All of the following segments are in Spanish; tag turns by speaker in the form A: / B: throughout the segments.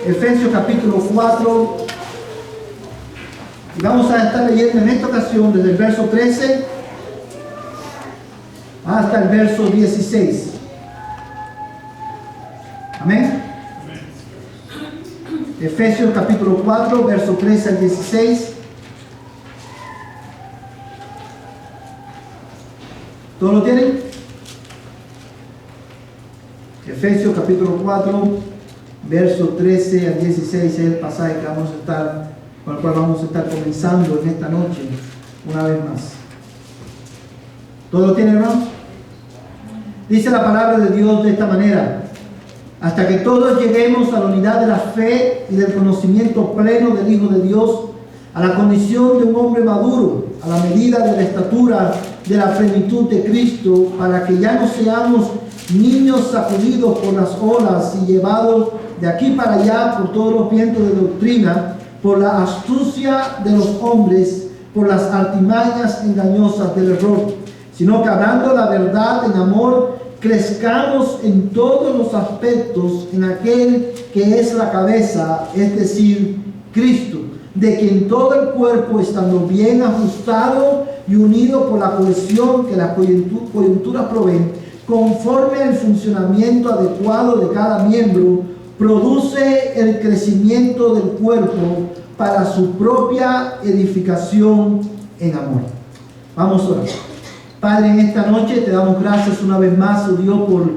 A: Efesios capítulo 4. Y vamos a estar leyendo en esta ocasión desde el verso 13 hasta el verso 16. Amén. Efesios capítulo 4, verso 13 al 16. ¿Todos lo tienen? Efesios capítulo 4, verso 13 al 16 es el pasaje que vamos a estar, con el cual vamos a estar comenzando en esta noche, una vez más. ¿Todos lo tienen, hermanos? Dice la palabra de Dios de esta manera: hasta que todos lleguemos a la unidad de la fe y del conocimiento pleno del Hijo de Dios, a la condición de un hombre maduro, a la medida de la estatura de la plenitud de Cristo, para que ya no seamos niños sacudidos por las olas y llevados de aquí para allá por todos los vientos de doctrina, por la astucia de los hombres, por las artimañas engañosas del error, sino que hablando la verdad en amor, crezcamos en todos los aspectos en aquel que es la cabeza, es decir, Cristo, de quien todo el cuerpo, estando bien ajustado y unido por la cohesión que las coyunturas proveen, conforme al funcionamiento adecuado de cada miembro, produce el crecimiento del cuerpo para su propia edificación en amor. Vamos a orar. Padre, en esta noche te damos gracias una vez más, oh Dios, por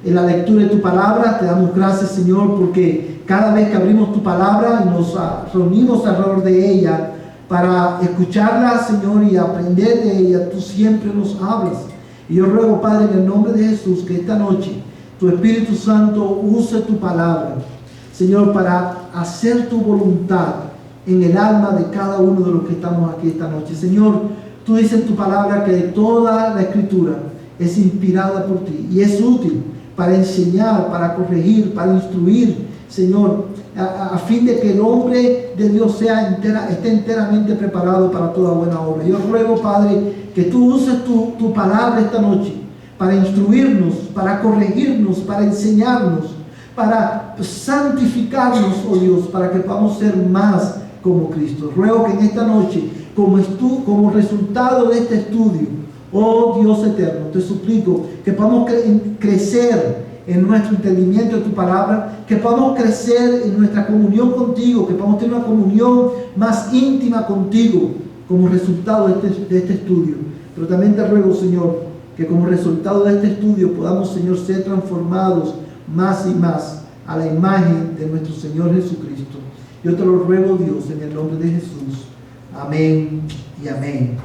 A: la lectura de tu palabra. Te damos gracias, Señor, porque cada vez que abrimos tu palabra y nos reunimos alrededor de ella para escucharla, Señor, y aprender de ella, tú siempre nos hablas. Y yo ruego, Padre, en el nombre de Jesús, que esta noche tu Espíritu Santo use tu palabra, Señor, para hacer tu voluntad en el alma de cada uno de los que estamos aquí esta noche. Señor, tú dices en tu palabra que toda la Escritura es inspirada por ti y es útil para enseñar, para corregir, para instruir, Señor, a fin de que el hombre de Dios esté enteramente preparado para toda buena obra. Yo ruego, Padre, que tú uses tu palabra esta noche para instruirnos, para corregirnos, para enseñarnos, para santificarnos, oh Dios, para que podamos ser más como Cristo. Ruego que en esta noche, como resultado de este estudio, oh Dios eterno, te suplico que podamos crecer en nuestro entendimiento de tu palabra, que podamos crecer en nuestra comunión contigo, que podamos tener una comunión más íntima contigo como resultado de este estudio. Pero también te ruego, Señor, que como resultado de este estudio podamos, Señor, ser transformados más y más a la imagen de nuestro Señor Jesucristo. Yo te lo ruego, Dios, en el nombre de Jesús. Amén y amén.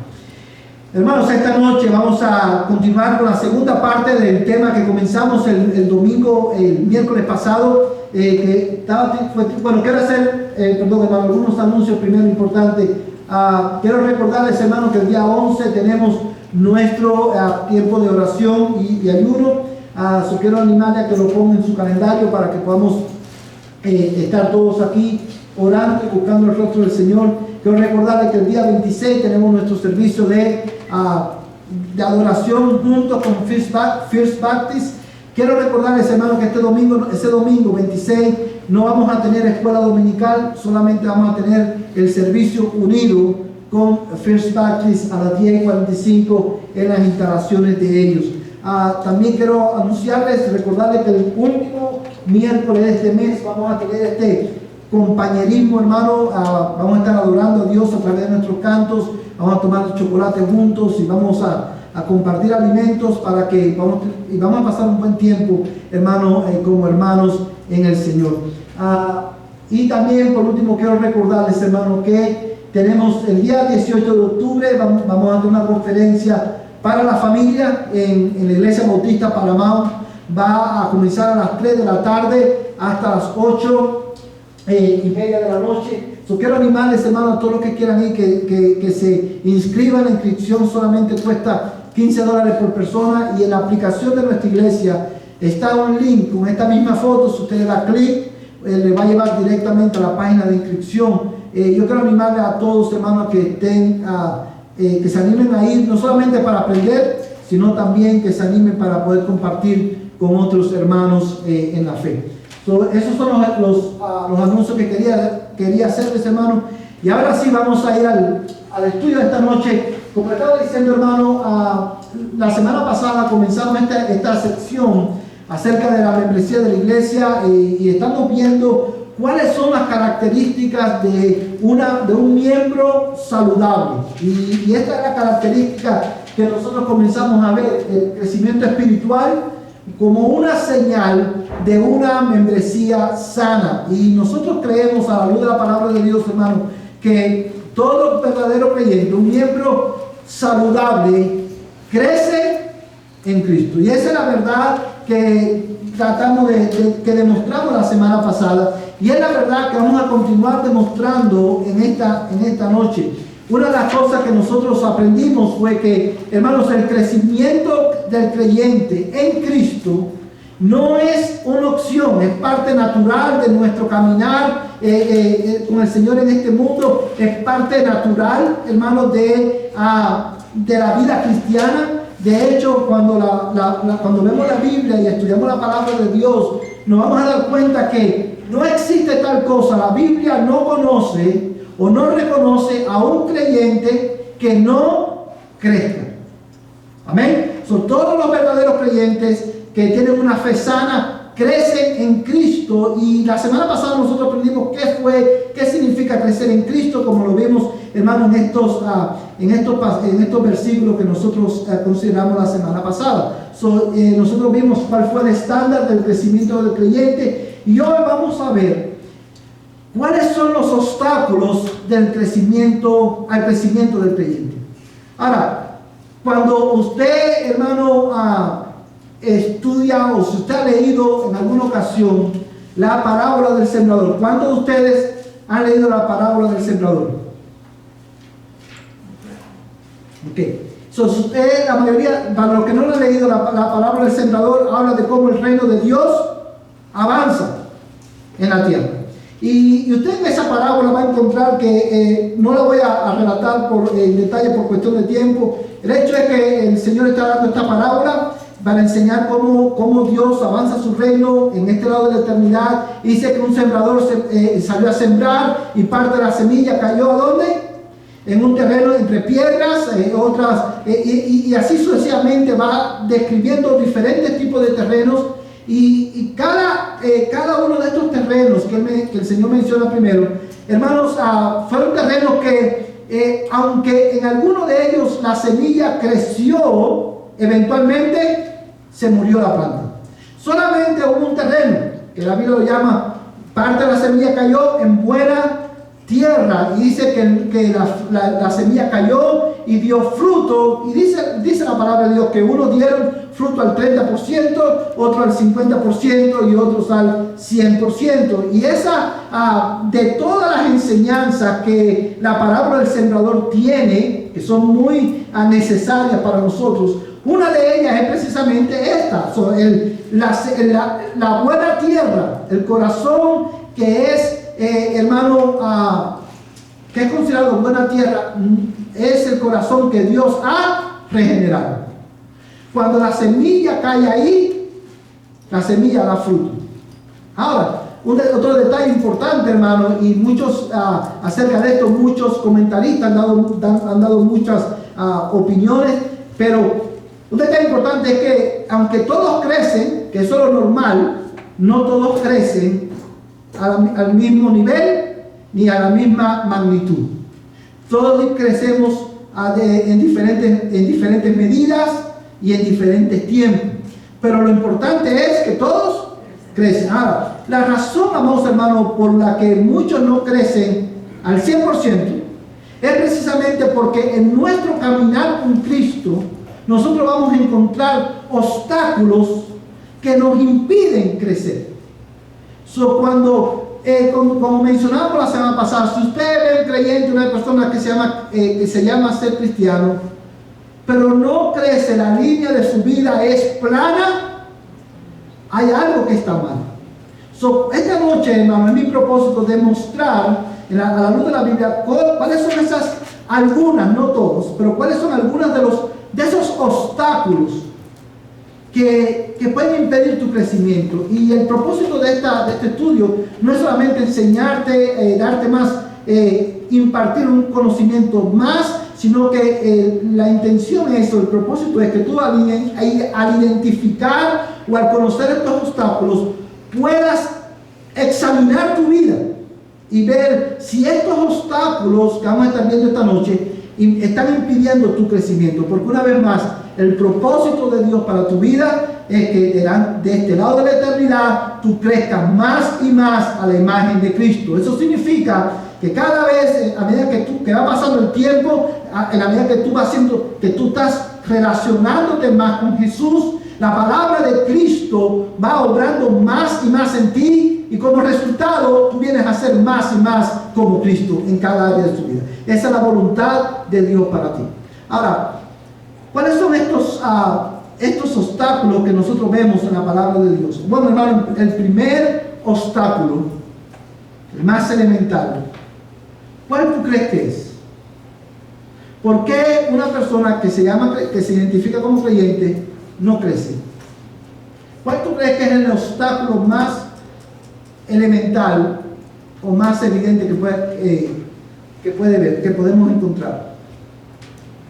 A: Hermanos, esta noche vamos a continuar con la segunda parte del tema que comenzamos el miércoles pasado. Quiero hacer, hermano, algunos anuncios primero importantes. Quiero recordarles, hermanos, que el día 11 tenemos nuestro tiempo de oración y ayuno. Quiero animarle a que lo pongan en su calendario para que podamos estar todos aquí orando y buscando el rostro del Señor. Quiero recordarles que el día 26 tenemos nuestro servicio de adoración junto con First Baptist. Quiero recordarles, hermanos, que ese domingo 26 no vamos a tener escuela dominical, solamente vamos a tener el servicio unido con First Baptist a las 10:45 en las instalaciones de ellos. También quiero recordarles que el último miércoles de este mes vamos a tener este compañerismo, hermano. Vamos a estar adorando a Dios a través de nuestros cantos, vamos a tomar chocolate juntos y vamos a compartir alimentos y vamos a pasar un buen tiempo, hermano, como hermanos en el Señor. Y también, por último, quiero recordarles, hermano, que tenemos el día 18 de octubre, vamos a tener una conferencia para la familia en la Iglesia Bautista Paramount. Va a comenzar a las 3 de la tarde hasta las 8:30 de la noche. Quiero animarles, hermanos, a todos los que quieran ir, que se inscriban. La inscripción solamente cuesta $15 por persona, y en la aplicación de nuestra iglesia está un link con esta misma foto. Si usted le da clic, le va a llevar directamente a la página de inscripción. Yo quiero animarles a todos, hermanos, que se animen a ir, no solamente para aprender, sino también que se animen para poder compartir con otros hermanos en la fe. Esos son los anuncios que quería hacerles, hermano. Y ahora sí vamos a ir al estudio de esta noche. Como estaba diciendo, hermano, la semana pasada comenzamos esta sección acerca de la membresía de la iglesia y estamos viendo cuáles son las características de un miembro saludable. Y esta es la característica que nosotros comenzamos a ver, el crecimiento espiritual como una señal de una membresía sana. Y nosotros creemos, a la luz de la palabra de Dios, hermano, que todo verdadero creyente, un miembro saludable, crece en Cristo. Y esa es la verdad que tratamos que demostramos la semana pasada, y es la verdad que vamos a continuar demostrando en esta noche. Una de las cosas que nosotros aprendimos fue que, hermanos, el crecimiento del creyente en Cristo no es una opción, es parte natural de nuestro caminar con el Señor en este mundo, es parte natural, hermanos, de la vida cristiana. De hecho, cuando vemos la Biblia y estudiamos la palabra de Dios, nos vamos a dar cuenta que no existe tal cosa. La Biblia no conoce o no reconoce a un creyente que no crezca. Amén. Son todos los verdaderos creyentes que tienen una fe sana, crecen en Cristo. Y la semana pasada nosotros aprendimos qué significa crecer en Cristo, como lo vimos, hermano, en estos versículos que nosotros consideramos la semana pasada. Nosotros vimos cuál fue el estándar del crecimiento del creyente, y hoy vamos a ver cuáles son los obstáculos al crecimiento del creyente. Ahora, cuando usted, hermano, estudia, o si usted ha leído en alguna ocasión la parábola del sembrador, ¿cuántos de ustedes han leído la parábola del sembrador? Usted, la mayoría, para los que no lo han leído, la parábola del sembrador habla de cómo el reino de Dios avanza en la tierra. Y usted en esa parábola va a encontrar que no la voy a relatar en detalle por cuestión de tiempo. El hecho es que el Señor está dando esta parábola para enseñar cómo Dios avanza su reino en este lado de la eternidad. Dice que un sembrador salió a sembrar, y parte de la semilla cayó ¿a dónde? En un terreno entre piedras, y así sucesivamente va describiendo diferentes tipos de terrenos. Y cada uno de estos terrenos que el Señor menciona primero, hermanos, fueron terrenos que, aunque en alguno de ellos la semilla creció, eventualmente se murió la planta. Solamente hubo un terreno, que la Biblia lo llama, parte de la semilla cayó en buena tierra, y dice que la semilla cayó y dio fruto, y dice la palabra de Dios que unos dieron fruto al 30%, otros al 50% y otros al 100%. Y de todas las enseñanzas que la parábola del sembrador tiene, que son muy necesarias para nosotros, una de ellas es precisamente esta, la buena tierra, el corazón que es, hermano, que es considerado buena tierra, es el corazón que Dios ha regenerado. Cuando la semilla cae ahí, la semilla da fruto. Ahora, otro detalle importante, hermano, y muchos acerca de esto, muchos comentaristas han dado muchas opiniones, pero un detalle importante es que aunque todos crecen, que eso es lo normal, no todos crecen al mismo nivel ni a la misma magnitud. Todos crecemos en diferentes medidas y en diferentes tiempos, pero lo importante es que todos crecen. Ahora, la razón, amados hermanos, por la que muchos no crecen al 100% es precisamente porque en nuestro caminar con Cristo nosotros vamos a encontrar obstáculos que nos impiden crecer. Como mencionamos la semana pasada, si usted ve un creyente, una persona que se llama ser cristiano, pero no crece, la línea de su vida es plana, hay algo que está mal. Esta noche, hermano, es mi propósito demostrar a la luz de la Biblia cuáles son esas, algunas, no todos, pero cuáles son algunas de esos obstáculos que pueden impedir tu crecimiento. Y el propósito de este estudio no es solamente enseñarte, darte más, impartir un conocimiento más, sino que la intención es, o el propósito es que tú al identificar o al conocer estos obstáculos puedas examinar tu vida y ver si estos obstáculos que vamos a estar viendo esta noche están impidiendo tu crecimiento. Porque una vez más, el propósito de Dios para tu vida es que de este lado de la eternidad tú crezcas más y más a la imagen de Cristo. Eso significa que cada vez, a medida que va pasando el tiempo, en la medida que tú vas haciendo, que tú estás relacionándote más con Jesús, la palabra de Cristo va obrando más y más en ti, y como resultado tú vienes a ser más y más como Cristo en cada área de tu vida. Esa es la voluntad de Dios para ti. Ahora, ¿cuáles son estos obstáculos que nosotros vemos en la palabra de Dios? Bueno, hermano, el primer obstáculo, el más elemental, ¿cuál tú crees que es? ¿Por qué una persona que se identifica como creyente no crece? ¿Cuál tú crees que es el obstáculo más elemental o más evidente que podemos encontrar?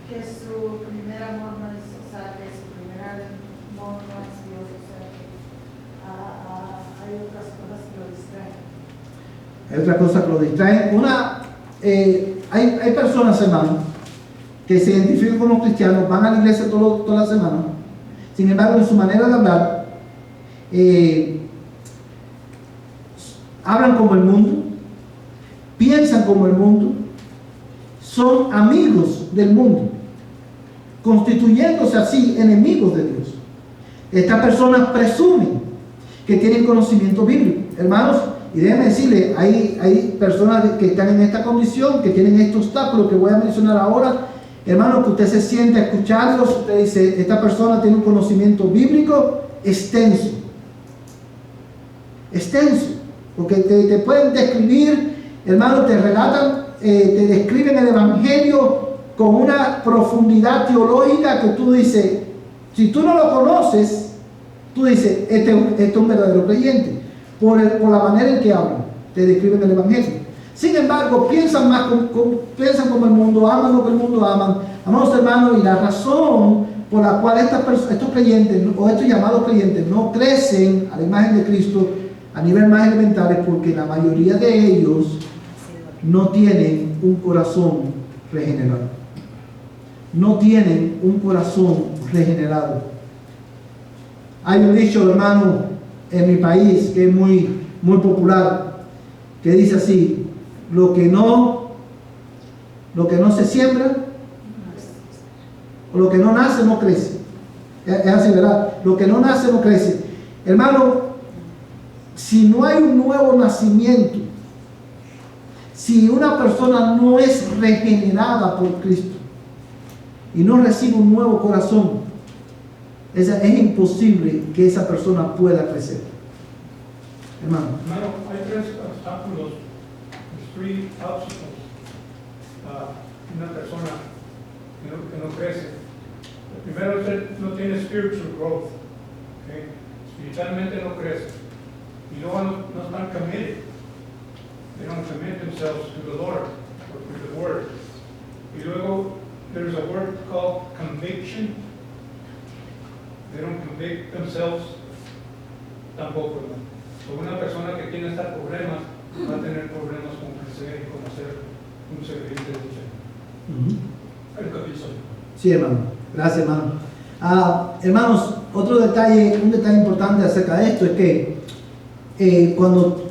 B: Que su primer amor no es, o sea, que su primer amor no es Dios, o sea, que hay otras cosas que lo distraen.
A: Hay otra cosa que lo distraen. Hay personas, hermano, que se identifican como cristianos, van a la iglesia toda la semana, sin embargo, en su manera de hablar, hablan como el mundo, piensan como el mundo, son amigos del mundo, constituyéndose así enemigos de Dios. Estas personas presumen que tienen conocimiento bíblico. Hermanos, y déjenme decirle, hay personas que están en esta condición, que tienen este obstáculo que voy a mencionar ahora. Hermano, que usted se siente a escucharlos, usted dice, esta persona tiene un conocimiento bíblico extenso, porque te pueden describir, hermano, te relatan, te describen el Evangelio con una profundidad teológica que tú dices, si tú no lo conoces, tú dices, este es un verdadero creyente, por la manera en que hablan, te describen el Evangelio. Sin embargo, piensan como el mundo, aman lo que el mundo aman. Amados hermanos, y la razón por la cual estos creyentes, o estos llamados creyentes, no crecen a la imagen de Cristo a nivel más elemental es porque la mayoría de ellos no tienen un corazón regenerado. No tienen un corazón regenerado. Hay un dicho, hermano, en mi país que es muy popular, que dice así: lo que no se siembra, o lo que no nace no crece. Es así, ¿verdad? Lo que no nace no crece. Hermano, si no hay un nuevo nacimiento, si una persona no es regenerada por Cristo y no recibe un nuevo corazón, es imposible que esa persona pueda crecer. Hermano,
C: hay tres obstáculos, three obstacles, una persona que no crece. El primero es que no tiene spiritual growth, ¿okay? Espiritualmente no crece. Y luego no están committed. They don't commit themselves to the Lord or to the Word. Y luego there's a word called conviction. They don't convict themselves tampoco, ¿no? So, una persona que tiene estos problemas va a tener problemas con crecer y conocer un servicio de Dios. El capítulo.
A: Sí, hermano. Gracias, hermano. Hermanos, un detalle importante acerca de esto es que cuando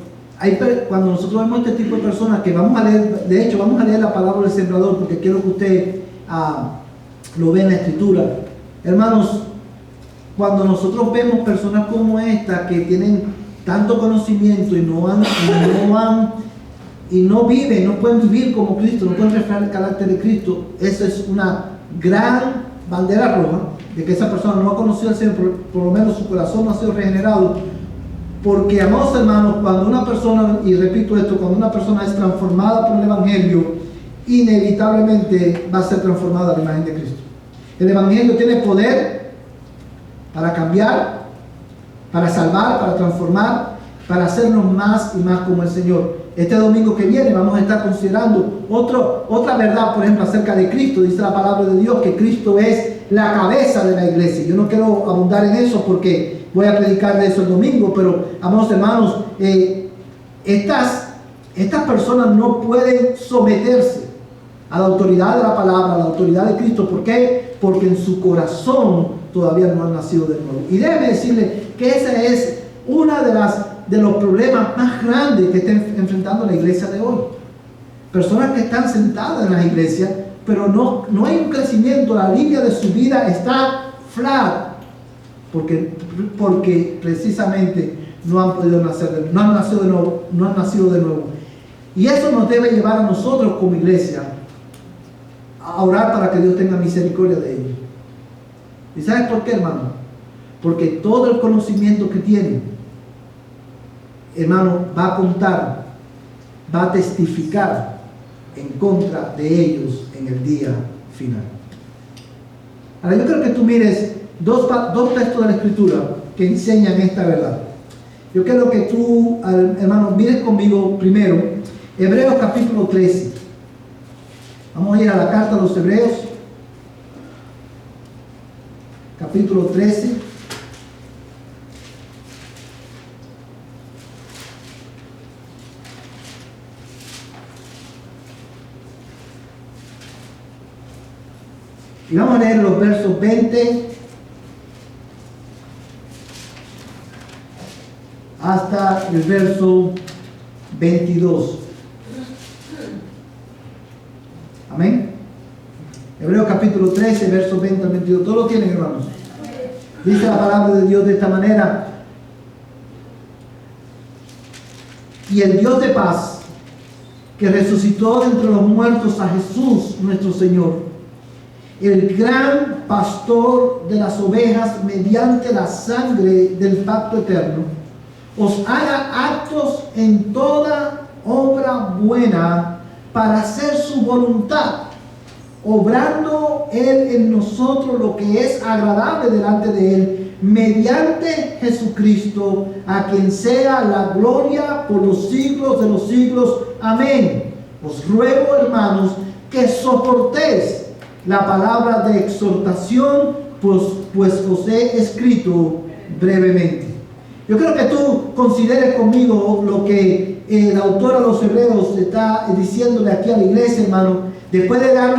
A: nosotros vemos este tipo de personas que vamos a leer, de hecho vamos a leer la palabra del sembrador porque quiero que usted lo vea en la escritura. Hermanos, cuando nosotros vemos personas como esta que tienen tanto conocimiento y no viven, no pueden vivir como Cristo, no pueden reflejar el carácter de Cristo, eso es una gran bandera roja de que esa persona no ha conocido al Señor, por lo menos su corazón no ha sido regenerado. Porque, amados hermanos, cuando una persona, y repito esto, cuando una persona es transformada por el Evangelio, inevitablemente va a ser transformada a la imagen de Cristo. El Evangelio tiene poder para cambiar, para salvar, para transformar, para hacernos más y más como el Señor. Este domingo que viene vamos a estar considerando otra verdad, por ejemplo, acerca de Cristo. Dice la palabra de Dios que Cristo es la cabeza de la iglesia. Yo no quiero abundar en eso porque voy a predicar de eso el domingo, pero, amados hermanos, estas personas no pueden someterse a la autoridad de la palabra, a la autoridad de Cristo. ¿Por qué? Porque en su corazón todavía no han nacido de nuevo. Y déjeme decirle que ese es una de los problemas más grandes que está enfrentando la iglesia de hoy. Personas que están sentadas en las iglesias, pero no hay un crecimiento. La línea de su vida está flat, porque precisamente no han podido nacer, no han nacido de nuevo. Y eso nos debe llevar a nosotros como iglesia a orar para que Dios tenga misericordia de ellos. ¿Y sabes por qué, hermano? Porque todo el conocimiento que tienen, hermano, va a contar, va a testificar en contra de ellos en el día final. Ahora yo creo que tú mires dos textos de la Escritura que enseñan esta verdad. Yo quiero que tú, hermano, mires conmigo primero Hebreos capítulo 13. Vamos a ir a la carta a los Hebreos, capítulo 13. Y vamos a leer los versos 20 hasta el verso 22. Amén. Hebreos capítulo 13, versos 20 al 22. ¿Todos lo tienen, hermanos? Dice la palabra de Dios de esta manera: y el Dios de paz, que resucitó de entre los muertos a Jesús nuestro Señor, el gran pastor de las ovejas, mediante la sangre del pacto eterno, os haga aptos en toda obra buena para hacer su voluntad, obrando Él en nosotros lo que es agradable delante de Él, mediante Jesucristo, a quien sea la gloria por los siglos de los siglos. Amén. Os ruego, hermanos, que soportéis la palabra de exhortación, pues os he escrito brevemente. Yo creo que tú consideres conmigo lo que el autor a los Hebreos está diciéndole aquí a la iglesia, hermano, después de dar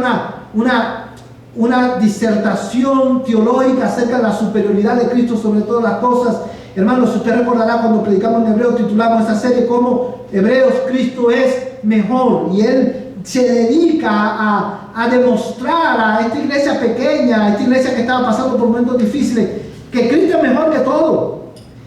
A: una disertación teológica acerca de la superioridad de Cristo sobre todas las cosas. Hermanos, si usted recordará cuando predicamos en Hebreos, titulamos esta serie como Hebreos, Cristo es mejor, y él se dedica a demostrar a esta iglesia pequeña, a esta iglesia que estaba pasando por momentos difíciles, que Cristo es mejor que todo.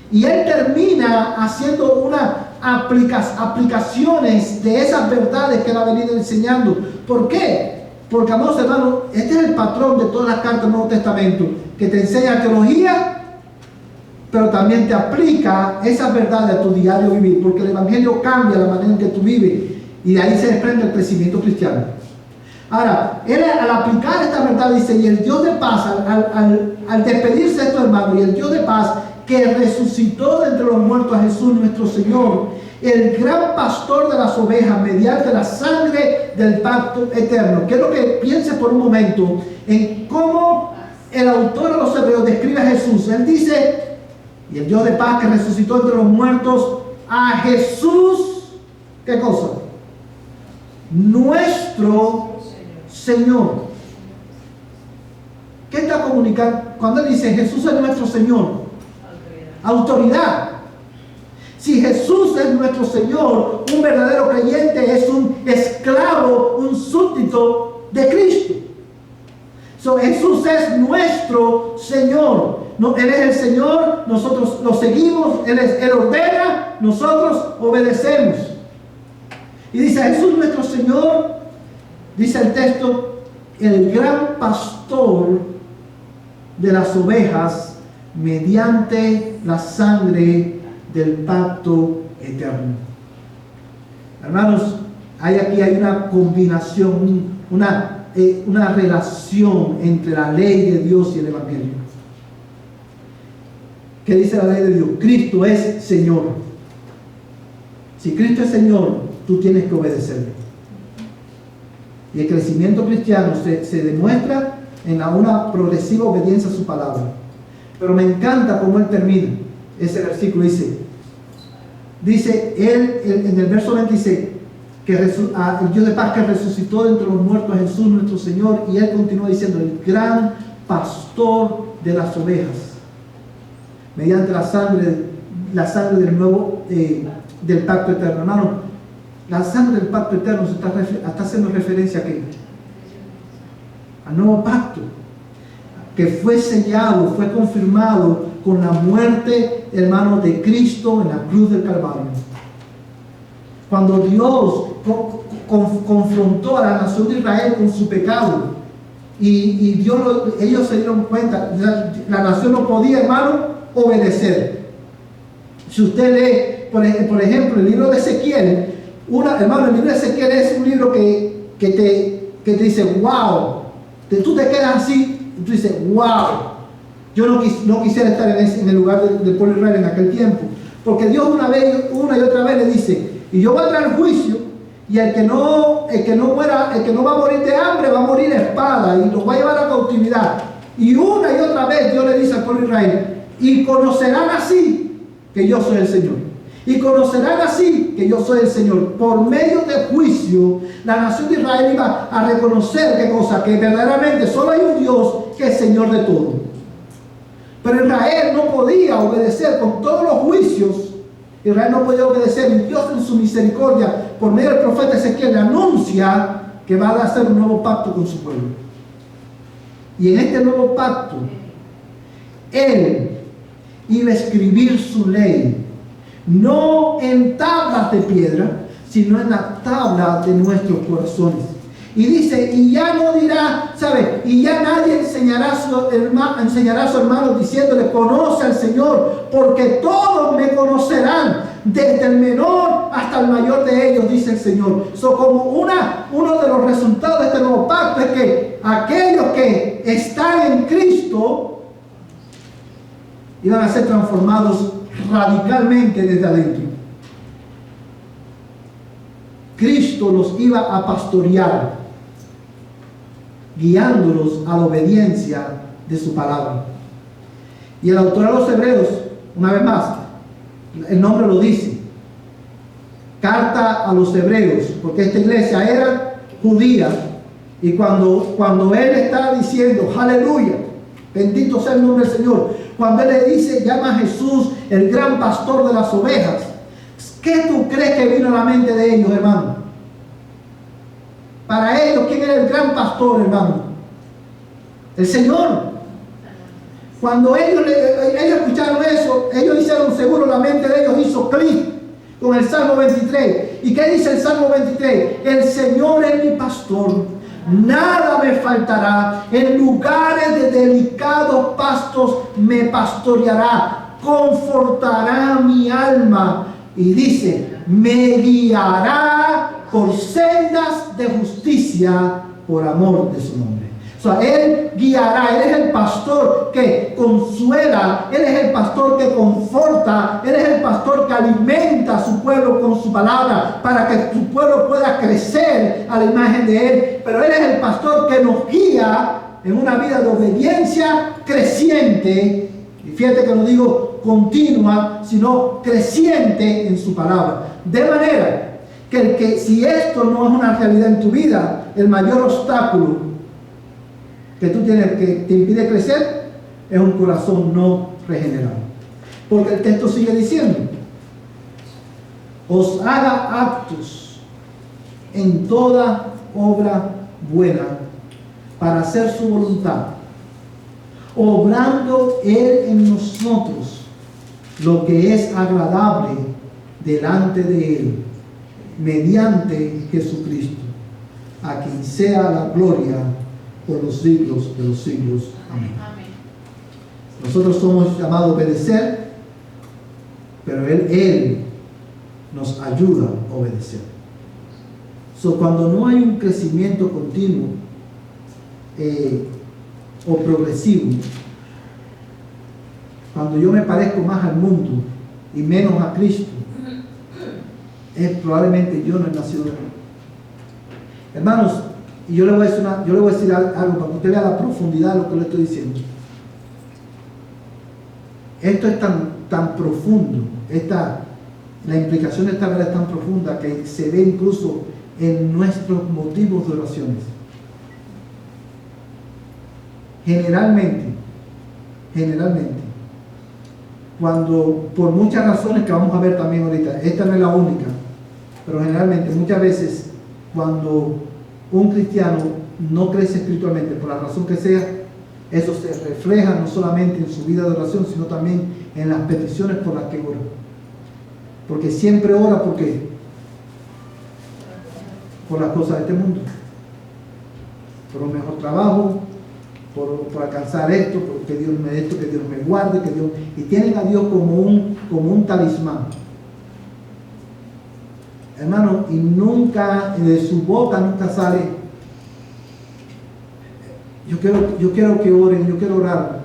A: Y él termina haciendo unas aplicaciones de esas verdades que él ha venido enseñando. ¿Por qué? Porque, amados hermanos, este es el patrón de todas las cartas del Nuevo Testamento, que te enseña teología, pero también te aplica esas verdades a tu diario vivir, porque el Evangelio cambia la manera en que tú vives, y de ahí se desprende el crecimiento cristiano. Ahora, él al aplicar esta verdad dice: y el Dios de paz, al despedirse de estos hermanos, y el Dios de paz, que resucitó de entre los muertos a Jesús nuestro Señor, el gran pastor de las ovejas, mediante la sangre del pacto eterno. Quiero que piense por un momento en cómo el autor de los Hebreos describe a Jesús. Él dice: y el Dios de paz, que resucitó entre los muertos a Jesús, ¿qué cosa? Nuestro Señor. ¿Qué está comunicando? Cuando él dice Jesús es nuestro Señor, autoridad. Si Jesús es nuestro Señor, un verdadero creyente es un esclavo, un súbdito de Cristo. Jesús es nuestro Señor. Él es el Señor, nosotros lo seguimos, Él ordena, nosotros obedecemos. Y dice Jesús nuestro Señor, dice el texto, el gran pastor de las ovejas, mediante la sangre del pacto eterno. Hermanos, aquí hay una combinación, una relación entre la ley de Dios y el Evangelio. ¿Qué dice la ley de Dios? Cristo es Señor. Si Cristo es Señor, tú tienes que obedecerle. Y el crecimiento cristiano se demuestra en una progresiva obediencia a su palabra. Pero me encanta cómo él termina ese versículo. Dice él en el verso 26, que el Dios de paz que resucitó de entre los muertos, Jesús nuestro Señor, y él continúa diciendo, el gran pastor de las ovejas, mediante la sangre del nuevo del pacto eterno. Hermano, la sangre del pacto eterno está haciendo referencia a ¿qué? Al nuevo pacto, que fue sellado, fue confirmado con la muerte, hermano, de Cristo en la cruz del Calvario. Cuando Dios confrontó a la nación de Israel con su pecado, y ellos se dieron cuenta, la nación no podía, hermano, obedecer. Si usted lee, por ejemplo, el libro de Ezequiel, hermano, el libro de Ezequiel es un libro que te dice, wow, tú te quedas así, y tú dices, wow, yo no quisiera estar en el lugar del pueblo de Israel en aquel tiempo, porque Dios una y otra vez le dice, y yo voy a traer juicio, y el que no va a morir de hambre va a morir de espada, y los va a llevar a cautividad. Y una y otra vez Dios le dice al pueblo de Israel, y conocerán así que yo soy el Señor. Y conocerán así que yo soy el Señor. Por medio del juicio, la nación de Israel iba a reconocer ¿qué cosa? Que verdaderamente solo hay un Dios que es Señor de todo. Pero Israel no podía obedecer con todos los juicios. Israel no podía obedecer, y Dios en su misericordia, por medio del profeta Ezequiel, le anuncia que va a hacer un nuevo pacto con su pueblo. Y en este nuevo pacto, Él iba a escribir su ley, no en tablas de piedra, sino en la tabla de nuestros corazones. Y dice, y ya no dirá, ¿sabe? Y ya nadie enseñará a su hermano diciéndole, conoce al Señor, porque todos me conocerán, desde el menor hasta el mayor de ellos, dice el Señor. Como uno de los resultados de este nuevo pacto es que aquellos que están en Cristo iban a ser transformados radicalmente desde adentro. Cristo los iba a pastorear, guiándolos a la obediencia de su palabra. Y el autor de los Hebreos, una vez más, el nombre lo dice, carta a los Hebreos, porque esta iglesia era judía, y cuando él está diciendo, aleluya, bendito sea el nombre del Señor, cuando él le dice, llama a Jesús el gran pastor de las ovejas, ¿qué tú crees que vino a la mente de ellos, hermano? Para ellos, ¿quién era el gran pastor, hermano? El Señor. Cuando ellos escucharon eso, ellos hicieron seguro, la mente de ellos hizo clic con el Salmo 23. ¿Y qué dice el Salmo 23? El Señor es mi pastor, nada me faltará. En lugares de delicados pastos me pastoreará, confortará mi alma. Y dice, me guiará por sendas de justicia por amor de su nombre. O sea, Él guiará, Él es el pastor que consuela, Él es el pastor que conforta, Él es el pastor que alimenta a su pueblo con su palabra para que su pueblo pueda crecer a la imagen de Él. Pero Él es el pastor que nos guía en una vida de obediencia creciente. Y fíjate que no digo continua, sino creciente en su palabra. De manera que si esto no es una realidad en tu vida, el mayor obstáculo que tú tienes que te impide crecer es un corazón no regenerado. Porque el texto sigue diciendo, os haga aptos en toda obra buena para hacer su voluntad, obrando Él en nosotros lo que es agradable delante de Él, mediante Jesucristo, a quien sea la gloria por los siglos de los siglos. Amén. Nosotros somos llamados a obedecer, pero Él nos ayuda a obedecer. Cuando no hay un crecimiento continuo o progresivo, cuando yo me parezco más al mundo y menos a Cristo, es probablemente yo no he nacido de nuevo. Hermanos, y yo le voy a decir algo para que usted vea la profundidad de lo que le estoy diciendo. Esto es tan profundo, la implicación de esta verdad es tan profunda que se ve incluso en nuestros motivos de oraciones. Generalmente, cuando, por muchas razones que vamos a ver también ahorita, esta no es la única, pero generalmente, muchas veces, cuando un cristiano no crece espiritualmente, por la razón que sea, eso se refleja no solamente en su vida de oración, sino también en las peticiones por las que ora. Porque siempre ora, ¿por qué? Por las cosas de este mundo. Por un mejor trabajo, por alcanzar esto, porque Dios me dé esto, que Dios me guarde, y tienen a Dios como un talismán. Hermano, y nunca, de su boca nunca sale, yo quiero que oren, yo quiero orar,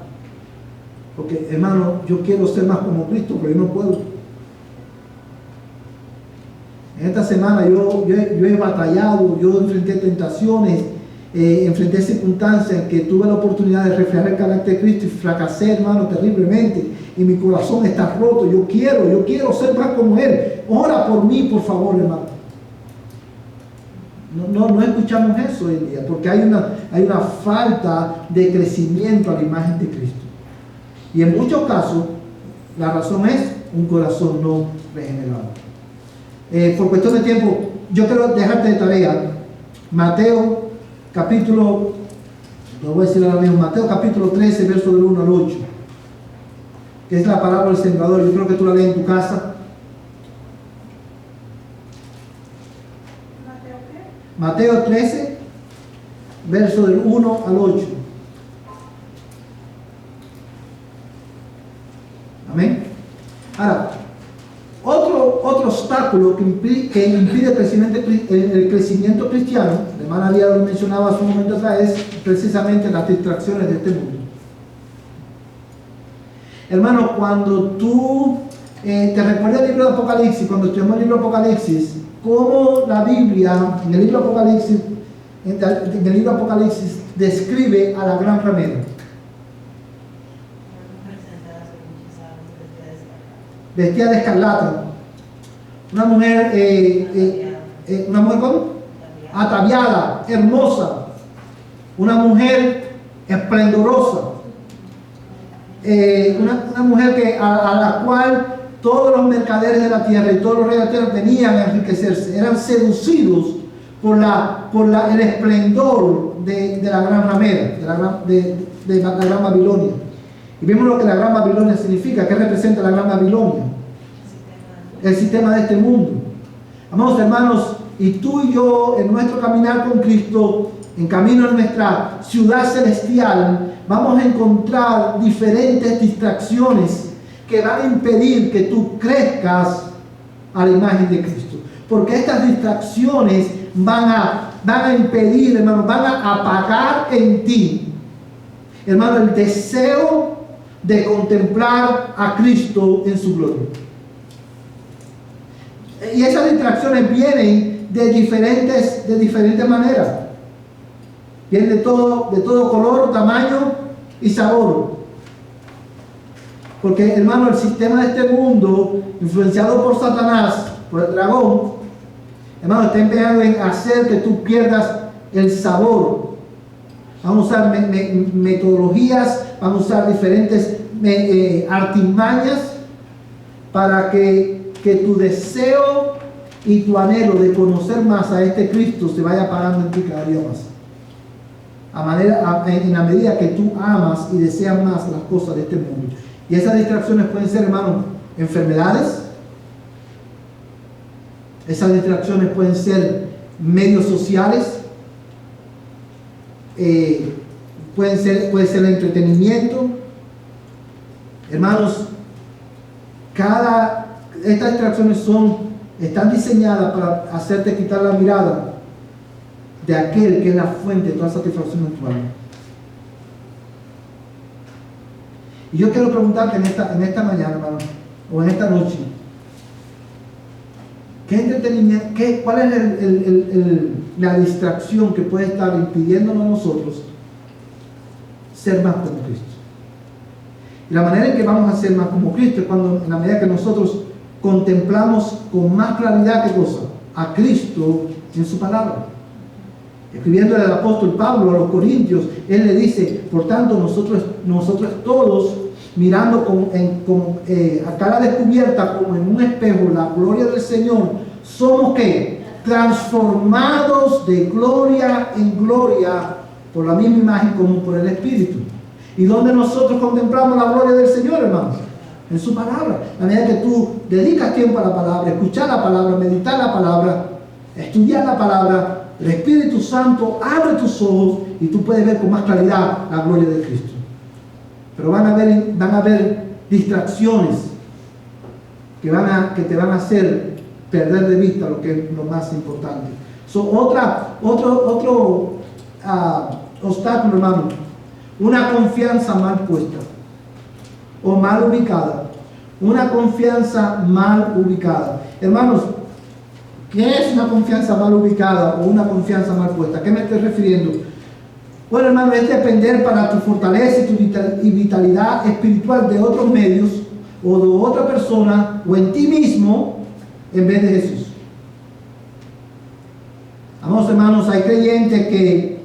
A: porque hermano, yo quiero ser más como Cristo, pero yo no puedo. En esta semana yo he batallado, yo enfrenté tentaciones, enfrenté circunstancias que tuve la oportunidad de reflejar el carácter de Cristo y fracasé, hermano, terriblemente, y mi corazón está roto. Yo quiero ser más como Él. Ora por mí, por favor, hermano. No escuchamos eso hoy en día, porque hay una falta de crecimiento a la imagen de Cristo. Y en muchos casos, la razón es un corazón no regenerado. Por cuestión de tiempo, yo quiero dejarte de tarea Mateo capítulo, lo voy a decir ahora mismo, Mateo capítulo 13, verso del 1 al 8, que es la parábola del sembrador. Yo creo que tú la lees en tu casa. Mateo 13, verso del 1 al 8. Amén. Ahora, otro obstáculo que impide el crecimiento cristiano, la hermana Díaz lo mencionaba hace un momento atrás, es precisamente las distracciones de este mundo. Hermano, cuando tú te recuerdas el libro de Apocalipsis, cuando estudiamos el libro de Apocalipsis, cómo la Biblia, en el libro de Apocalipsis, describe a la gran ramera. Vestida de escarlata. Una mujer, ¿cómo? Ataviada, hermosa. Una mujer esplendorosa. Una mujer a la cual todos los mercaderes de la tierra y todos los reyes de la tierra venían a enriquecerse. Eran seducidos por el esplendor de la gran ramera, de la gran Babilonia. Y vemos lo que la gran Babilonia significa. ¿Qué representa la gran Babilonia? El sistema de este mundo. Amados hermanos, y tú y yo en nuestro caminar con Cristo, en camino a nuestra ciudad celestial, vamos a encontrar diferentes distracciones que van a impedir que tú crezcas a la imagen de Cristo. Porque estas distracciones van a impedir, hermano, van a apagar en ti, hermano, el deseo de contemplar a Cristo en su gloria. Y esas distracciones vienen de diferentes maneras. Vienen de todo color, tamaño y sabor. Porque, hermano, el sistema de este mundo, influenciado por Satanás, por el dragón, hermano, está empeñado en hacer que tú pierdas el sabor. Vamos a usar metodologías, vamos a usar diferentes artimañas para que tu deseo y tu anhelo de conocer más a este Cristo se vaya apagando en ti cada día más. En la medida que tú amas y deseas más las cosas de este mundo. Y esas distracciones pueden ser, hermano, enfermedades. Esas distracciones pueden ser medios sociales. Puede ser el entretenimiento. Hermanos, estas distracciones están diseñadas para hacerte quitar la mirada de aquel que es la fuente de toda satisfacción en tu alma. Y yo quiero preguntarte en esta mañana, hermano, o en esta noche, ¿qué entretenimiento, cuál es la distracción que puede estar impidiéndonos a nosotros ser más como Cristo? Y la manera en que vamos a ser más como Cristo es cuando, en la medida que nosotros contemplamos con más claridad, ¿qué cosa? A Cristo en su palabra. Escribiendo el apóstol Pablo a los Corintios, él le dice, por tanto, nosotros todos, mirando a cara descubierta, como en un espejo, la gloria del Señor, somos ¿qué? Transformados de gloria en gloria por la misma imagen común por el Espíritu. ¿Y dónde nosotros contemplamos la gloria del Señor, hermanos? En su palabra. A medida que tú dedicas tiempo a la palabra, escuchar la palabra, meditar la palabra, estudiar la palabra, el Espíritu Santo abre tus ojos y tú puedes ver con más claridad la gloria de Cristo. Pero van a haber distracciones que te van a hacer perder de vista lo que es lo más importante. Otro obstáculo, hermano, una confianza mal puesta o mal ubicada. Una confianza mal ubicada. Hermanos, ¿qué es una confianza mal ubicada o una confianza mal puesta? ¿A qué me estoy refiriendo? Bueno, hermano, es depender para tu fortaleza y vitalidad espiritual de otros medios o de otra persona o en ti mismo en vez de Jesús. Amados hermanos, hay creyentes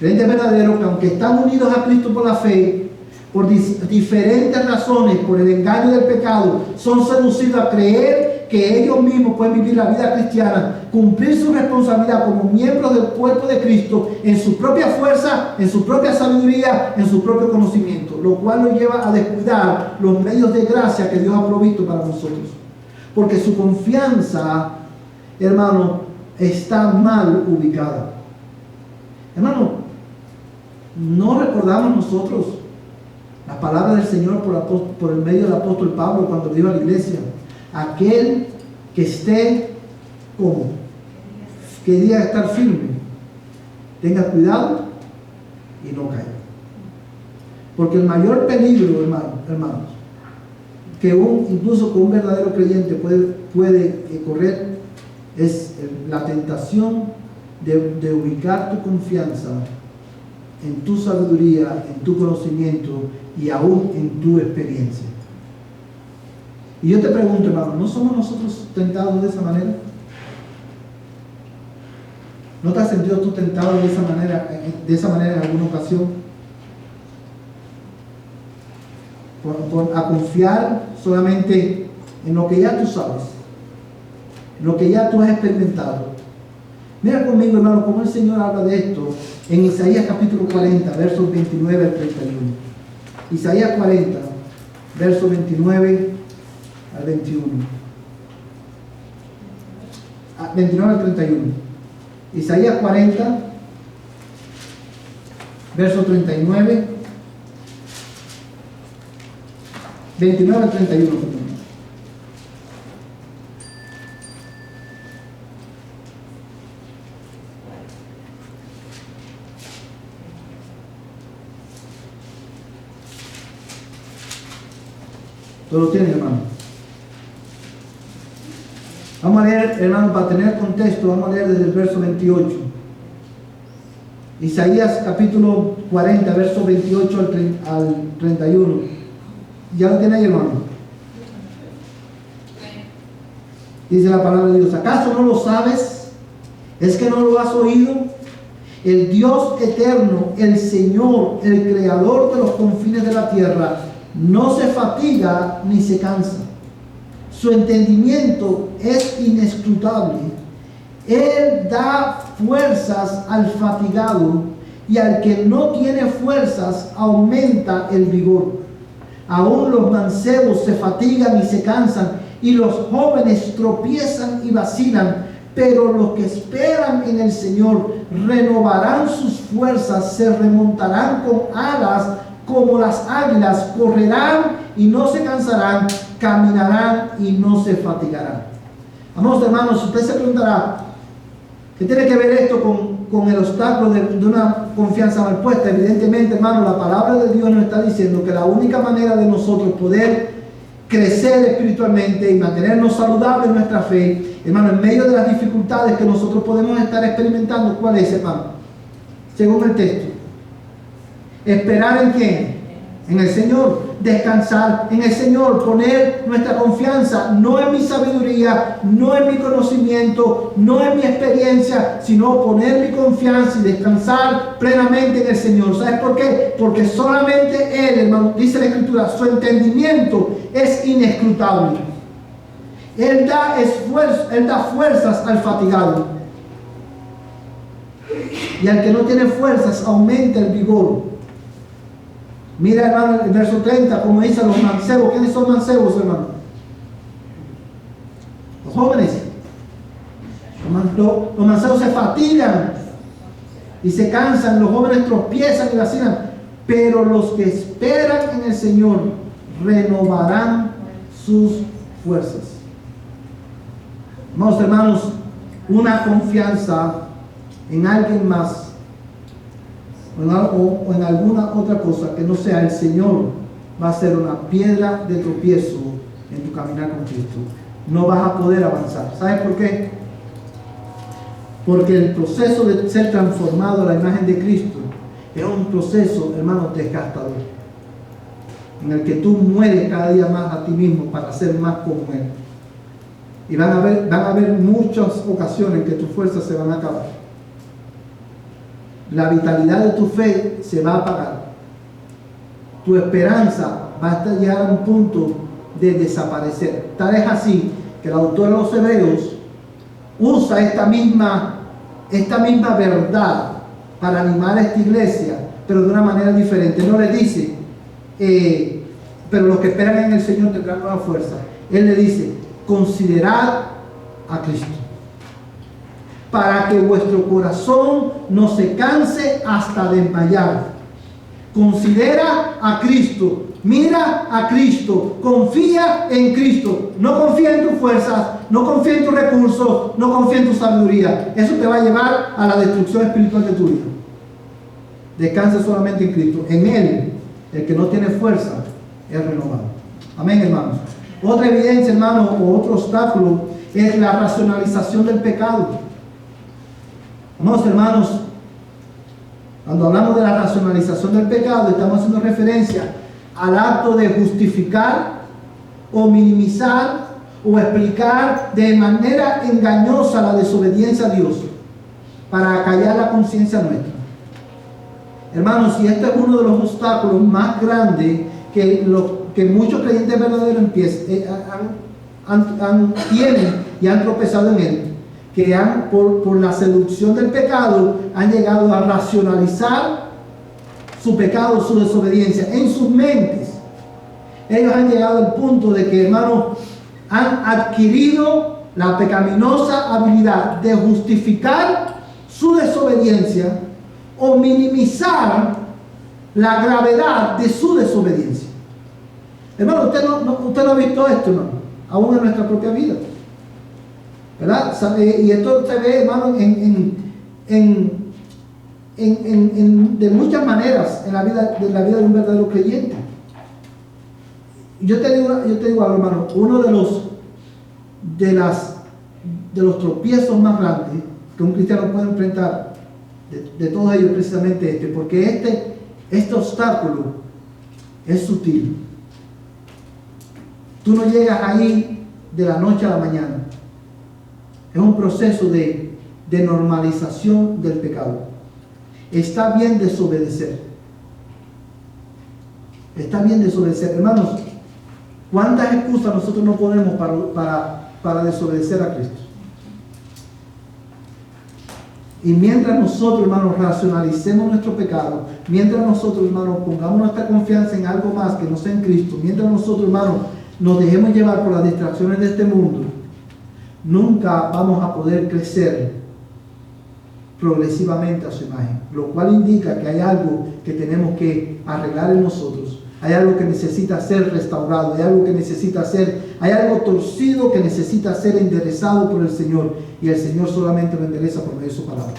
A: verdaderos que aunque están unidos a Cristo por la fe, por diferentes razones, por el engaño del pecado, son seducidos a creer que ellos mismos pueden vivir la vida cristiana, cumplir su responsabilidad como miembros del cuerpo de Cristo en su propia fuerza, en su propia sabiduría, en su propio conocimiento, lo cual los lleva a descuidar los medios de gracia que Dios ha provisto para nosotros. Porque su confianza, hermano, está mal ubicada. Hermano, ¿no recordamos nosotros la palabra del Señor por el medio del apóstol Pablo cuando dijo a la iglesia? Aquel que esté como quería estar firme, tenga cuidado y no caiga. Porque el mayor peligro, hermanos, que incluso un verdadero creyente puede correr es la tentación de ubicar tu confianza en tu sabiduría, en tu conocimiento y aún en tu experiencia. Y yo te pregunto, hermano, ¿no somos nosotros tentados de esa manera? ¿No te has sentido tú tentado de esa manera en alguna ocasión? A confiar solamente en lo que ya tú sabes, en lo que ya tú has experimentado. Mira conmigo, hermano, cómo el Señor habla de esto en Isaías capítulo 40, versos 29 al 31. Isaías 40, versos 29 al 21. 29 al 31. Isaías 40, verso 39, 29 al 31. ¿Todo lo tiene, hermano? Vamos a leer, hermano, para tener contexto, vamos a leer desde el verso 28. Isaías capítulo 40, verso 28 al 31. ¿Ya lo tiene ahí, hermano? Dice la palabra de Dios: ¿acaso no lo sabes? ¿Es que no lo has oído? El Dios eterno, el Señor, el creador de los confines de la tierra, no se fatiga ni se cansa. Su entendimiento es inescrutable. Él da fuerzas al fatigado, y al que no tiene fuerzas aumenta el vigor. Aún los mancebos se fatigan y se cansan, y los jóvenes tropiezan y vacilan. Pero los que esperan en el Señor renovarán sus fuerzas, se remontarán con alas como las águilas, correrán y no se cansarán, caminarán y no se fatigarán. Amados hermanos, usted se preguntará, ¿qué tiene que ver esto con el obstáculo de una confianza mal puesta. Evidentemente, hermano, la palabra de Dios nos está diciendo que la única manera de nosotros poder crecer espiritualmente y mantenernos saludables en nuestra fe, hermano, en medio de las dificultades que nosotros podemos estar experimentando, ¿cuál es, hermano? Según el texto, esperar en quién, en el Señor, descansar en el Señor, poner nuestra confianza no en mi sabiduría, no en mi conocimiento, no en mi experiencia, sino poner mi confianza y descansar plenamente en el Señor. ¿Sabes por qué? Porque solamente Él, hermano, dice la Escritura, su entendimiento es inescrutable. Él da esfuerzo, Él da fuerzas al fatigado, y al que no tiene fuerzas aumenta el vigor. Mira, hermano, el verso 30, como dicen los mancebos. ¿Quiénes son mancebos, hermano? Los jóvenes. Los mancebos se fatigan y se cansan, los jóvenes tropiezan y vacilan, pero los que esperan en el Señor renovarán sus fuerzas. Amados hermanos, una confianza en alguien más o en alguna otra cosa que no sea el Señor va a ser una piedra de tropiezo en tu caminar con Cristo. No vas a poder avanzar. ¿Sabes por qué? Porque el proceso de ser transformado a la imagen de Cristo es un proceso, hermano, desgastador, en el que tú mueres cada día más a ti mismo para ser más como Él. Y van a haber muchas ocasiones en que tus fuerzas se van a acabar. La vitalidad de tu fe se va a apagar. Tu esperanza va a llegar a un punto de desaparecer. Tal es así que el autor de los Hebreos usa esta misma verdad para animar a esta iglesia, pero de una manera diferente. No le dice, pero los que esperan en el Señor tendrán nueva fuerza. Él le dice, considerad a Cristo, para que vuestro corazón no se canse hasta desmayar. Considera a Cristo, mira a Cristo, confía en Cristo. No confía en tus fuerzas, no confía en tus recursos, no confía en tu sabiduría. Eso te va a llevar a la destrucción espiritual de tu vida. Descansa solamente en Cristo. En Él, el que no tiene fuerza, es renovado. Amén, hermanos. Otra evidencia, hermano, o otro obstáculo es la racionalización del pecado. Amados hermanos, cuando hablamos de la racionalización del pecado, estamos haciendo referencia al acto de justificar o minimizar o explicar de manera engañosa la desobediencia a Dios para acallar la conciencia nuestra. Hermanos, y este es uno de los obstáculos más grandes que muchos creyentes verdaderos tienen y han tropezado en él, que por la seducción del pecado han llegado a racionalizar su pecado, su desobediencia en sus mentes. Ellos han llegado al punto de que, hermanos, han adquirido la pecaminosa habilidad de justificar su desobediencia o minimizar la gravedad de su desobediencia. Hermano, usted no ha visto esto, hermano, aún en nuestra propia vida, ¿verdad? Y esto se ve, hermano, de muchas maneras en la vida de un verdadero creyente. Yo te digo algo, hermano, uno de los tropiezos más grandes que un cristiano puede enfrentar, de todos ellos, precisamente porque este obstáculo es sutil. Tú no llegas ahí de la noche a la mañana. Es un proceso de normalización del pecado. Está bien desobedecer. Está bien desobedecer. Hermanos, ¿cuántas excusas nosotros no ponemos para desobedecer a Cristo? Y mientras nosotros, hermanos, racionalicemos nuestro pecado, mientras nosotros, hermanos, pongamos nuestra confianza en algo más que no sea en Cristo, mientras nosotros, hermanos, nos dejemos llevar por las distracciones de este mundo, nunca vamos a poder crecer progresivamente a su imagen, lo cual indica que hay algo que tenemos que arreglar en nosotros, hay algo que necesita ser restaurado, hay algo que necesita ser, hay algo torcido que necesita ser enderezado por el Señor, y el Señor solamente lo endereza por medio de su palabra.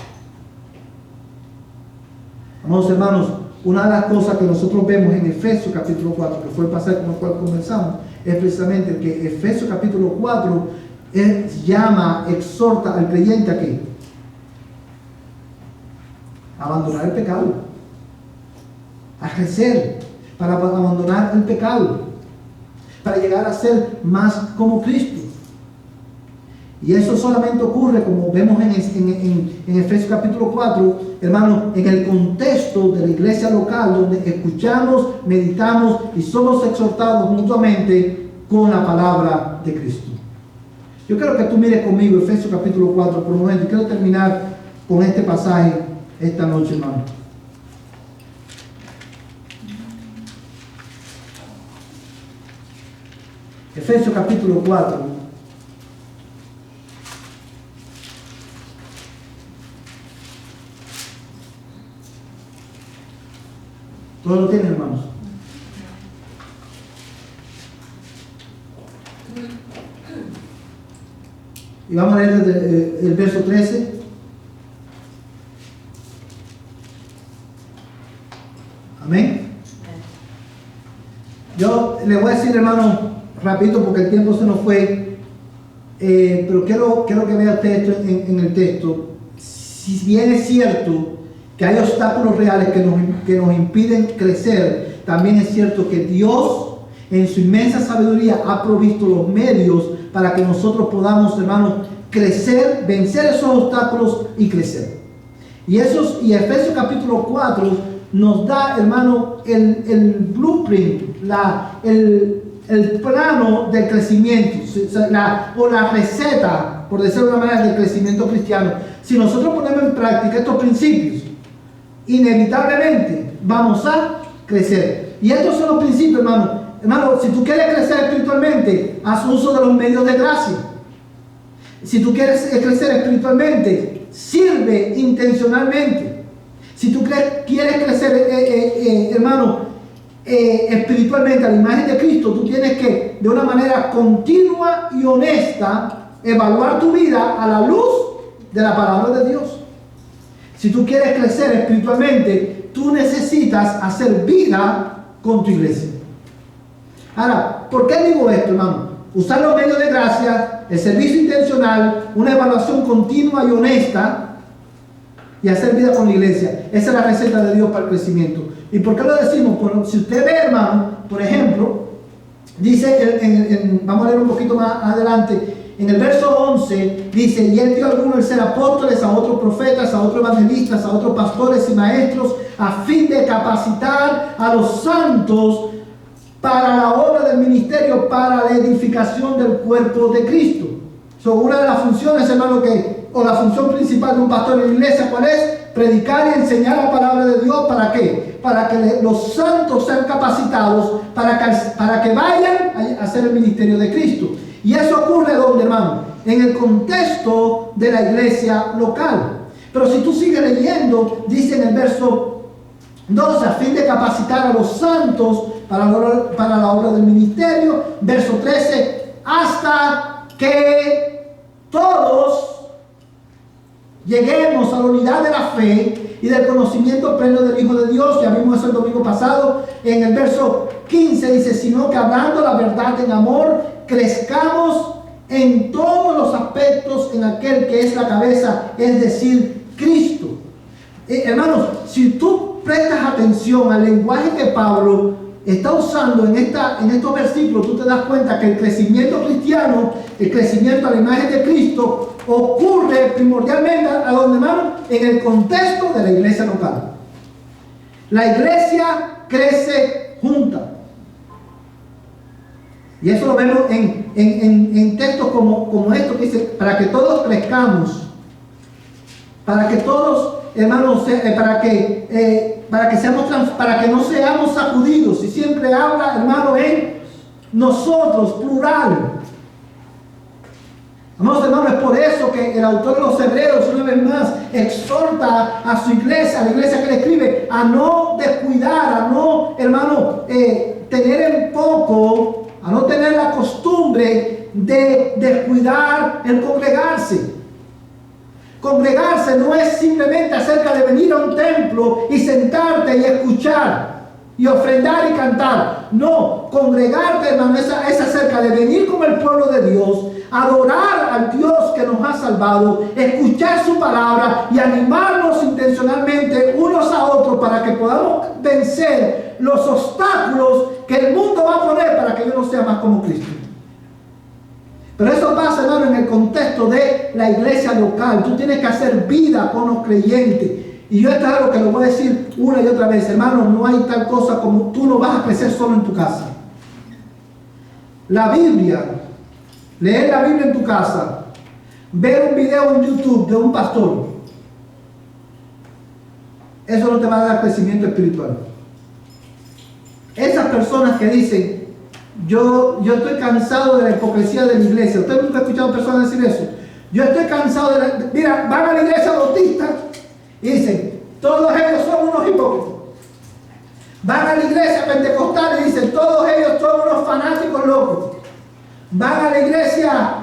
A: Amados hermanos, una de las cosas que nosotros vemos en Efesios capítulo 4, que fue el pasaje con el cual comenzamos, es precisamente que Efesios capítulo 4 llama, exhorta al creyente a ¿qué? A abandonar el pecado, a crecer, para abandonar el pecado, para llegar a ser más como Cristo. Y eso solamente ocurre, como vemos en Efesios capítulo 4, hermanos, en el contexto de la iglesia local, donde escuchamos, meditamos y somos exhortados mutuamente con la palabra de Cristo. Yo quiero que tú mires conmigo Efesios capítulo 4 por un momento, y quiero terminar con este pasaje esta noche, hermano. Efesios capítulo 4. ¿Todos lo tienen, hermanos? Y vamos a leer desde el verso 13. Amén. Yo le voy a decir, hermano, rapidito porque el tiempo se nos fue, pero quiero que vea usted esto en el texto. Si bien es cierto que hay obstáculos reales que nos impiden crecer, también es cierto que Dios en su inmensa sabiduría ha provisto los medios para que nosotros podamos, hermanos, crecer, vencer esos obstáculos y crecer. Y Efesios capítulo 4 nos da, hermano, el blueprint, el plano del crecimiento, o la receta, por decirlo de una manera, del crecimiento cristiano. Si nosotros ponemos en práctica estos principios, inevitablemente vamos a crecer. Y estos son los principios, hermano. Hermano, si tú quieres crecer espiritualmente, haz uso de los medios de gracia. Si tú quieres crecer espiritualmente, sirve intencionalmente. Si tú quieres crecer, hermano, espiritualmente a la imagen de Cristo, tú tienes que, de una manera continua y honesta, evaluar tu vida a la luz de la palabra de Dios. Si tú quieres crecer espiritualmente, tú necesitas hacer vida con tu iglesia. Ahora, ¿por qué digo esto, hermano? Usar los medios de gracia, el servicio intencional, una evaluación continua y honesta, y hacer vida con la iglesia. Esa es la receta de Dios para el crecimiento. ¿Y por qué lo decimos? Bueno, si usted ve, hermano, por ejemplo, dice, vamos a leer un poquito más adelante, en el verso 11 dice: y él dio a algunos el ser apóstoles, a otros profetas, a otros evangelistas, a otros pastores y maestros, a fin de capacitar a los santos para la obra del ministerio, para la edificación del cuerpo de Cristo. Una de las funciones, hermano, o la función principal de un pastor en la iglesia, ¿cuál es? Predicar y enseñar la palabra de Dios. ¿Para qué? Para que los santos sean capacitados para que vayan a hacer el ministerio de Cristo. Y eso ocurre ¿dónde, hermano? En el contexto de la iglesia local. Pero si tú sigues leyendo, dice en el verso 12, a fin de capacitar a los santos para la obra del ministerio. Verso 13, hasta que todos lleguemos a la unidad de la fe y del conocimiento pleno del Hijo de Dios. Ya vimos eso el domingo pasado. En el verso 15 dice: sino que hablando la verdad en amor, crezcamos en todos los aspectos en aquel que es la cabeza, es decir, Cristo. Hermanos, si tú prestas atención al lenguaje que Pablo está usando en estos versículos, tú te das cuenta que el crecimiento cristiano, el crecimiento a la imagen de Cristo, ocurre primordialmente ¿a dónde, hermano? En el contexto de la iglesia local. La iglesia crece junta. Y eso lo vemos en textos como estos que dice: para que todos crezcamos, para que todos, hermanos, para que no seamos sacudidos. Y siempre habla, hermano, en nosotros, plural. Amados hermanos, es por eso que el autor de los Hebreos, una vez más, exhorta a su iglesia, a la iglesia que le escribe, a no descuidar, a no, hermano, tener en poco, a no tener la costumbre de descuidar el congregarse. Congregarse no es simplemente acerca de venir a un templo y sentarte y escuchar y ofrendar y cantar. No, congregarte, hermano, es acerca de venir como el pueblo de Dios, adorar al Dios que nos ha salvado, escuchar su palabra y animarnos intencionalmente unos a otros para que podamos vencer los obstáculos que el mundo va a poner para que yo no sea más como Cristo. Pero eso pasa, hermano, en el contexto de la iglesia local. Tú tienes que hacer vida con los creyentes. Y yo esto es algo que lo voy a decir una y otra vez. Hermano, no hay tal cosa como tú no vas a crecer solo en tu casa. La Biblia, leer la Biblia en tu casa, ver un video en YouTube de un pastor, eso no te va a dar crecimiento espiritual. Esas personas que dicen, yo estoy cansado de la hipocresía de la iglesia. ¿Usted nunca ha escuchado personas decir eso? Yo estoy cansado de la... Mira, van a la iglesia bautista y dicen, todos ellos son unos hipócritas. Van a la iglesia pentecostal y dicen, todos ellos son unos fanáticos locos. Van a la iglesia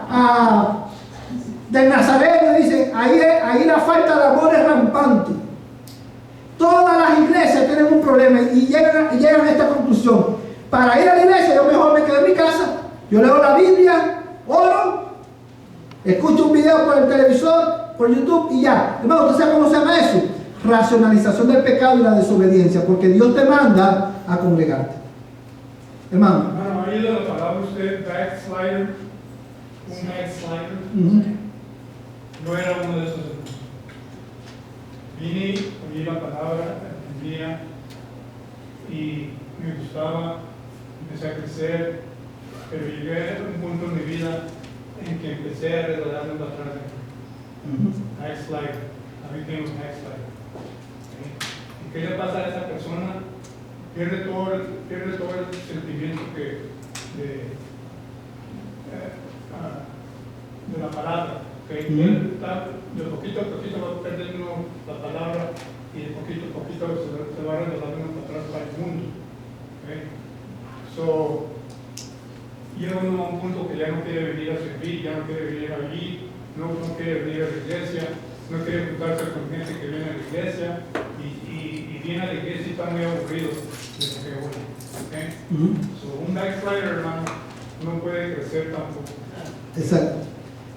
A: del Nazareno y dicen, ahí la falta de amor es rampante. Todas las iglesias tienen un problema y llegan a esta conclusión. Para ir a la iglesia yo mejor me quedo en mi casa. Yo leo la Biblia, oro, escucho un video por el televisor, por YouTube y ya. Hermano, ¿usted sabe cómo se llama eso? Racionalización del pecado y la desobediencia, porque Dios te manda a congregarte. Hermano.
C: ¿Ha oído la palabra usted backslider? Un backslider. No era uno de esos. Vine, oí la palabra, entendía y me gustaba, empecé a crecer, pero llegué a un punto en mi vida en que empecé a regalarme para atrás. Backslider. A mí tengo un backslider. ¿Y qué le pasa a esa persona? Pierde todo el sentimiento de la palabra. Él está, de poquito a poquito va perdiendo la palabra y de poquito a poquito se va regalando para atrás para el mundo. Llega uno a un punto que ya no quiere venir a servir, ya no quiere venir allí, no quiere venir a la iglesia, no quiere juntarse con gente que viene a la iglesia y viene a la iglesia y está muy aburrido de lo que oye. Un backslider, hermano, no puede crecer tampoco.
A: Exacto.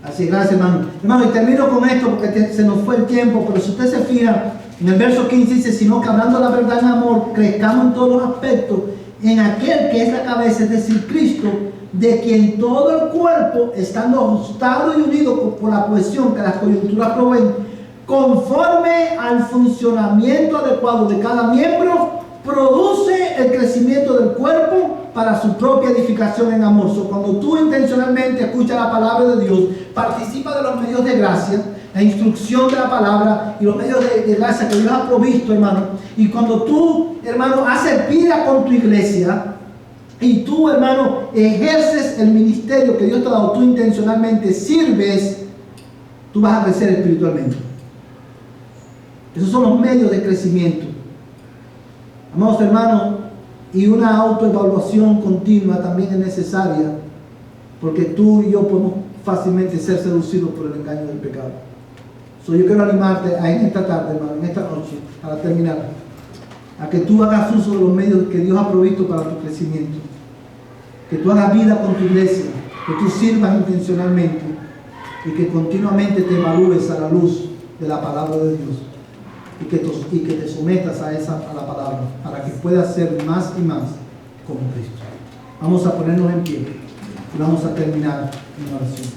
A: Así, gracias, hermano. Hermano, y termino con esto porque se nos fue el tiempo, pero si usted se fija, en el verso 15 dice, sino que hablando la verdad en amor, crezcamos en todos los aspectos, en aquel que es la cabeza, es decir, Cristo, de quien todo el cuerpo, estando ajustado y unido por la cohesión que las coyunturas proveen, conforme al funcionamiento adecuado de cada miembro, produce el crecimiento del cuerpo para su propia edificación en amor. Cuando tú intencionalmente escuchas la palabra de Dios, participa de los medios de gracia, la instrucción de la palabra y los medios de gracia que Dios ha provisto, hermano. Y cuando tú, hermano, haces vida con tu iglesia y tú, hermano, ejerces el ministerio que Dios te ha dado, tú intencionalmente sirves, tú vas a crecer espiritualmente. Esos son los medios de crecimiento. Amados hermanos, y una autoevaluación continua también es necesaria, porque tú y yo podemos fácilmente ser seducidos por el engaño del pecado. Yo quiero animarte en esta tarde, hermano, en esta noche, para terminar, a que tú hagas uso de los medios que Dios ha provisto para tu crecimiento, que tú hagas vida con tu iglesia, que tú sirvas intencionalmente y que continuamente te evalúes a la luz de la palabra de Dios. Y que te sometas a la palabra para que puedas ser más y más como Cristo. Vamos a ponernos en pie y vamos a terminar en oración.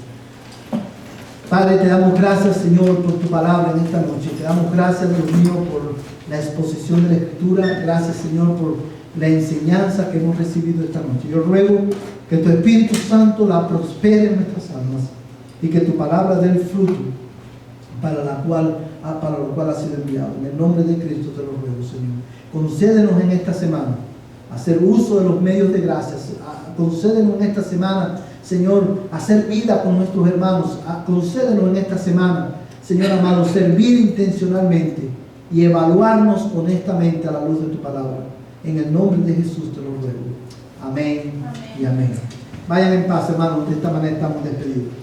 A: Padre, te damos gracias, Señor, por tu palabra en esta noche. Te damos gracias, Dios mío, por la exposición de la Escritura. Gracias, Señor, por la enseñanza que hemos recibido esta noche. Yo ruego que tu Espíritu Santo la prospere en nuestras almas y que tu palabra dé el fruto para lo cual ha sido enviado. En el nombre de Cristo te lo ruego, Señor. Concédenos en esta semana hacer uso de los medios de gracia. Concédenos en esta semana, Señor, hacer vida con nuestros hermanos. Concédenos en esta semana, Señor amado, servir intencionalmente y evaluarnos honestamente a la luz de tu palabra. En el nombre de Jesús te lo ruego. Amén y amén. Vayan en paz, hermanos. De esta manera estamos despedidos.